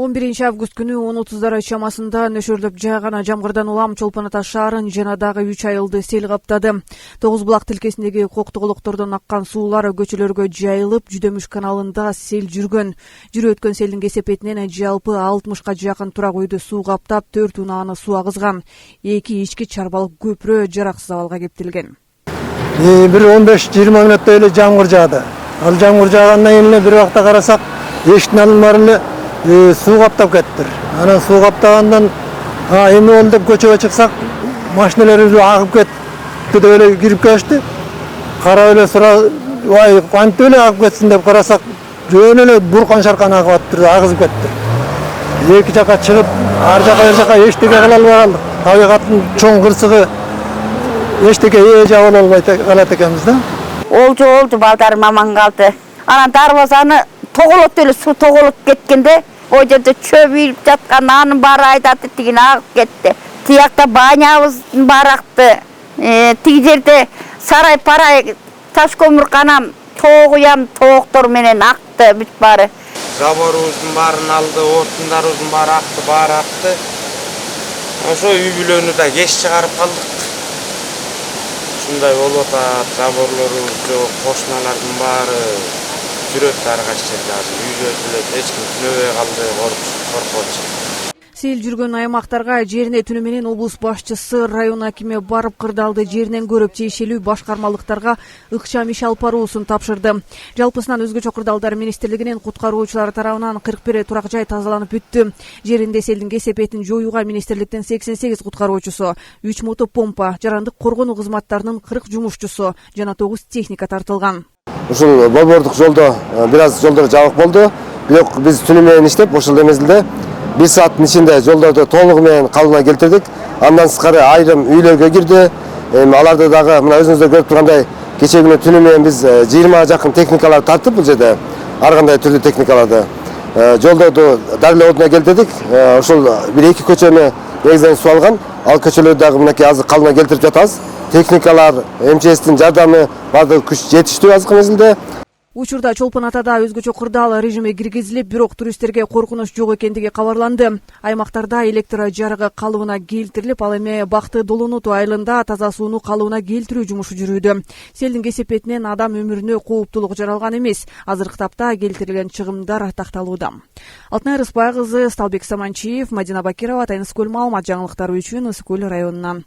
11 күнү 10:30 чамасында нөшөрлөп жааган жамгырдан улам Чолпон Ата шаарын жана дагы 3 айылды сел каптады. Тогуз булак тилкесиндеги коктуголоктордон аккан суулар көчөлөргө жайылып, Жүдөмүш каналында сел жүргөн. Жүрүп өткөн селдин кесепетинен жалпы 60ка жакын турак үйдү суу каптап, 4 унааны суу агызган. 2 ички чарбалык көпүрө жараксыз абалга кептелген. Bir 15-20 мүнөттөй эле жамгыр жаады. Ал жамгыр жаагандан кийин эле бир убакта карасак, эшиктин алдылары эле суу каптап кетти. Анан суу каптагандан эме болду деп көчөгө чыксак, машиналар өзү агып кетти деп эле кирип келишти. Карап эле сурап, "Вай, кантип эле агып кетсин" деп карасак, жөн эле буркан шаркан агып аттыр, агызып кетти. Эки жака чыгып, ар жака бер жака эчтеке кыла албай калдык. Табигаттын чоң кырсыгы эчтеке эже боло албай калат экенбиз да. Олжу балдарым аман калды. Анан дарбазаны тоголот эле суу тоголуп кеткенде, о жерде чөп ийилип жаткан анын баары айдатып тигине агып кетти. Тиякта банябыздын баары акты. Тиги жерде сарай-парай, таш көмүр канам, тоогуям, тооктор менен акты бүт баары. Заборубуздун баарын алды, отундарыбыздын баары акты. Ошо үй бүлөнү да кеч чыгарып калдык. Ушундай болуп атат, заборлорубуз жок, кошуналардын баары жүрөт ар кайсы жерде. Үйлөр деле эч ким түнөбөй калды, коркунуч. Сел жүргөн аймактарга жерине түнү менен облус башчысы, район акими барып кырдаалды жеринен көрүп, тиешелүү башкармалыктарга ыкчам иш алып баруусун тапшырды. Жалпысынан өзгөчө кырдаалдар министрлигинин куткаруучулары тарабынан 41 турак жай тазаланып бүттү. Жеринде селдин кесепетин жоюуга министрликтин 88 куткаруучусу, 3 мотопомпа, жарандык коргонуу кызматтарынын 40 жумушчусу жана 9 техника тартылган. Ушул болбордук жолдо бир аз жолдор жабык болду. Бирок биз түнү менен иштеп, ошол мезгилде 1 сааттын ичинде жолдорду толугу менен калыбына келтирдик. Андан сырткары айрым үйлөргө кирди. Аларды дагы мына өзүңүздөр көрүп тургандай, кече күнү түнү менен биз 20га жакын техникалар тарттык бул жерде. Ар кандай түрдүү техникаларды. Жолдорду дарылоо ордуна келтирдик. Ошол 1-2 көчөнү негизинен суу алган. Ал көчөлөрдү дагы мынакей азыр калыбына келтирип жатабыз. Техникалар, МЧСтин жардамы бардыгы күч жетиштүү азыркы мезгилде. Учурда Чолпон Атада өзгөчө кырдаал режими киргизилип, бирок туристтерге коркунуч жок экендиги кабарланды. Аймактарда электр жарыгы калыбына келтирилип, ал эми Бакты Долоноту айылында таза сууну калыбына келтирүү жумушу жүрүүдө. Селдин кесепетинен адам өмүрүнө кооптулук жаралган эмес. Азыркы тапта келтирилген чыгымдар такталууда. Алтынай Рыспай кызы, Сталбек Саманчиев, Мадина Бакирова, Тайныс Көл маалымат жаңылыктары үчүн Ысык Көл районунан.